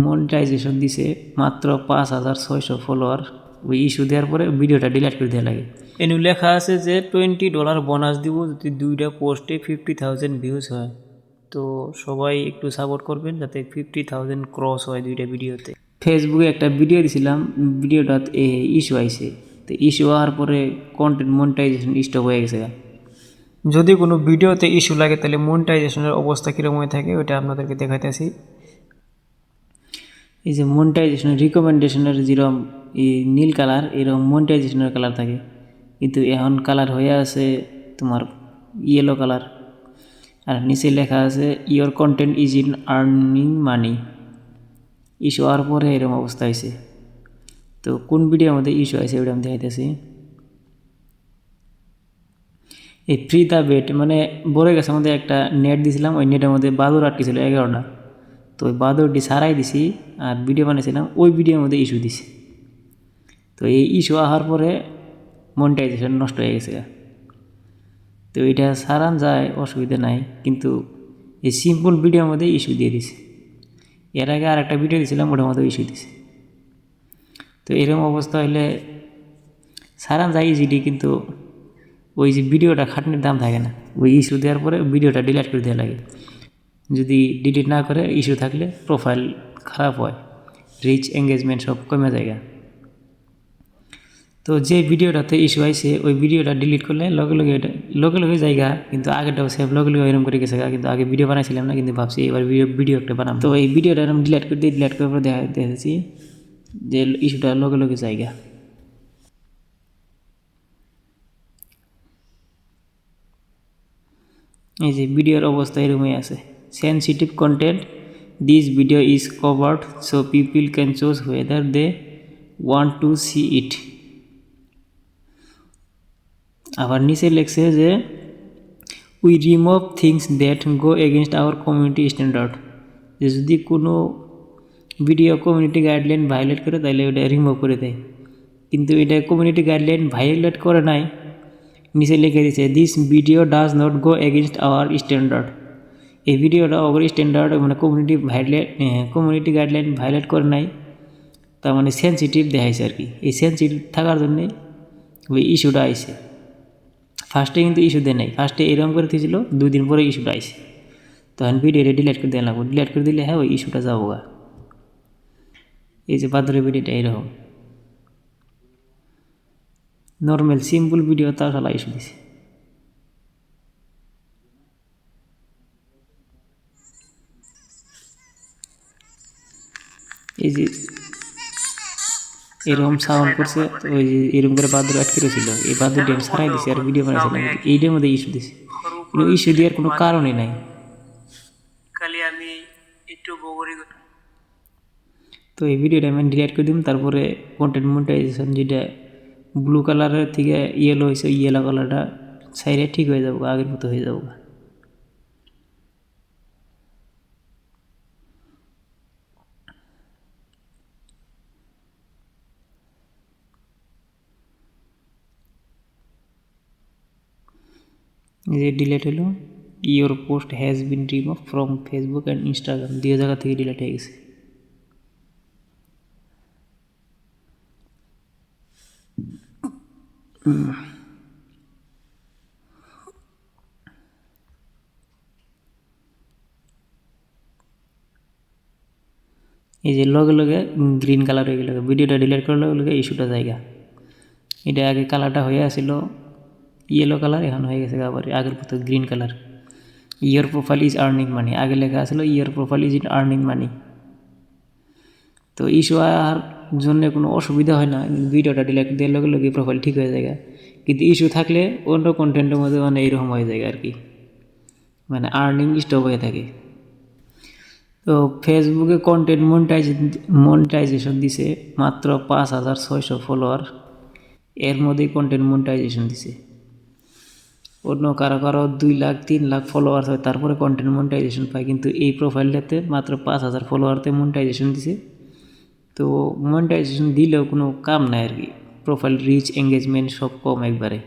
Monetization দিছে মাত্র 5600 follower. ওই ইস্যু দেওয়ার পরে ভিডিওটা ডিলিট করে দেওয়া লাগে। এনু লেখা আছে যে $20 বোনাস দিব যদি 2টা পোস্টে 50,000 ভিউজ হয়। তো সবাই একটু সাপোর্ট করবেন যাতে 50,000 ক্রস হয় 2টা ভিডিওতে। ফেসবুকে একটা ভিডিও দিছিলাম, ভিডিওটা ইস্যু আইছে। তো ইস্যু হওয়ার পরে কন্টেন্ট মনিটাইজেশন স্টপ হয়ে গেছে। যদি কোনো ভিডিওতে ইস্যু লাগে তাহলে মনিটাইজেশনের অবস্থা কীরকম হয়ে থাকে ওইটা আপনাদেরকে দেখাইতেছি। এই যে মনিটাইজেশনের রিকমেন্ডেশনের যেরকম এই নীল কালার, এরকম মনিটাইজেশনের কালার থাকে, কিন্তু এখন কালার হয়ে আছে তোমার ইয়েলো কালার। আর নিচে লেখা আছে your content is in earning money. Issue হওয়ার পরে এরকম অবস্থা হয়েছে। তো কোন ভিডিওর মধ্যে ইস্যু আছে ওইটা আমি দেখাইতেছি। এই ফ্রি দ্য বেট মানে বড় গাছের মধ্যে একটা নেট দিয়েছিলাম, ওই নেটের মধ্যে বাদুর আটকেছিল 11টা। তো ওই বাদুরটি সারাই দিছি আর ভিডিও বানিয়েছিলাম, ওই ভিডিওর মধ্যে ইস্যু দিছি। তো এই ইস্যু আসার পরে মনিটাইজেশন নষ্ট হয়ে গেছে। তো এটা সারান যায় অসুবিধা নাই, কিন্তু এই সিম্পল ভিডিওর মধ্যে ইস্যু দিয়ে দিছে। এর আগে আর একটা ভিডিও দিয়েছিলাম, ওটার মধ্যে ইস্যু দিছে। তো এরকম অবস্থা হলে সারান যায় ইজিলি, কিন্তু ওই যে ভিডিওটা খাটনির দাম থাকে না। ওই ইস্যু দেওয়ার পরে ভিডিওটা ডিলিট করে দেওয়া লাগে। যদি ডিলিট না করে ইস্যু থাকলে প্রোফাইল খারাপ হয়, রিচ এঙ্গেজমেন্ট সব কমে যায়। তো যে ভিডিওটাতে ইস্যু আইছে ওই ভিডিওটা ডিলিট করলে লগে লগে জায়গা, কিন্তু আগেটাও সেভ লগে লগে এরকম করে গেছে। কিন্তু আগে ভিডিও বানাইছিলাম না, কিন্তু ভাবছি এবার ভিডিও একটা বানাম। তো এই ভিডিওটা এরকম ডিলিট করে দিয়ে ডিলিট করার পর দেখেছি যে ইস্যুটা লগে লগে জায়গা। এই যে ভিডিওর অবস্থা এরকমই আছে। Sensitive content, this video is covered so people can choose whether they want to see it. আবার নিচে লেখছে যে we remove things that go against our community standard. যে যদি কোনো ভিডিও কমিউনিটি গাইডলাইন ভায়োলেট করে তাহলে ওটা রিমুভ করে দেয়, কিন্তু এটা কমিউনিটি গাইডলাইন ভায়োলেট করে নাই। নিচে লিখে দিচ্ছে this video does not go against hour standard. এই ভিডিওটা ওভার স্ট্যান্ডার্ড মানে কমিউনিটি গাইডলাইন ভায়োলেট করে নাই, তার মানে সেন্সিটিভ দেখাইছে আর কি। এই সেন্সিটিভ থাকার জন্যে ওই ইস্যুটা আইছে। ফার্স্টে কিন্তু ইস্যু দেয় নাই, ফার্স্টে এরকম করে দিয়েছিল, 2 দিন পরে ইস্যুটা আইছে। তখন ভিডিওটা ডিলিট করে দেওয়া লাগবে, ডিলিট করে দিলে হ্যাঁ ওই ইস্যুটা যাবো গা। এই যে বাদরের ভিডিওটা এরকম নর্মাল সিম্পল ভিডিও, তাও শালা ইস্যু দিছে। এই যে এরকম সাউন্ড করছে, তো ওই যে এরকম করে বাদুর আটকে ছিল, এই বাদুরটি আমি সারাই দিছি আর ভিডিও বানাইছিলাম, এইটার মধ্যে ইস্যু দিছে। কিন্তু ইস্যু দেওয়ার কোনো কারণই নাই। তো এই ভিডিওটা আমি ডিলিট করে দিম। তারপরে কন্টেন্ট মনিটাইজেশন যেটা ব্লু কালারের থেকে ইয়েলো হয়েছে, ইয়েলো কালারটা সাইডে ঠিক হয়ে যাবো, আগের মতো হয়ে যাবো। যে ডিলেট হলো, your post has been remove from Facebook and Instagram, 2 জায়গা থেকে ডিলেট হয়ে গেছে। এই যে লগে লগে গ্রিন কালার হয়ে গেল, ভিডিওটা ডিলিট করার লগে লগে ইস্যুটা জায়গা। এটা আগে কালারটা হয়ে আসছিল ইয়েলো কালার, এখন হয়ে গেছে আবার আগের মতো green colour. Your profile is earning money, আগে লেখা আসলো your profile is in earning money. তো ইস্যু আর জন্য কোনো অসুবিধা হয় না, ভিডিওটা ডিলিট দেওয়ার লগে লগে প্রোফাইল ঠিক হয়ে যায়। কিন্তু ইস্যু থাকলে অন্য কন্টেন্টের মধ্যে মানে এইরকম হয়ে যায় আর কি, মানে আর্নিং স্টপ হয়ে থাকে। তো ফেসবুকে কন্টেন্ট মনিটাইজেশন দিছে মাত্র 5600 ফলোয়ার, এর মধ্যেই কন্টেন্ট মনিটাইজেশন দিছে। অন্য কারো কারো 2 লাখ 3 লাখ ফলোয়ার্স হয় তারপরে কন্টেন্ট মনিটাইজেশন পায়, কিন্তু এই প্রোফাইলটাতে মাত্র 5000 ফলোয়ারতে মনিটাইজেশন দিছে। তো মনিটাইজেশন দিলেও কোনো কাম নাই আর কি, প্রোফাইল রিচ এঙ্গেজমেন্ট সব কম একবারে।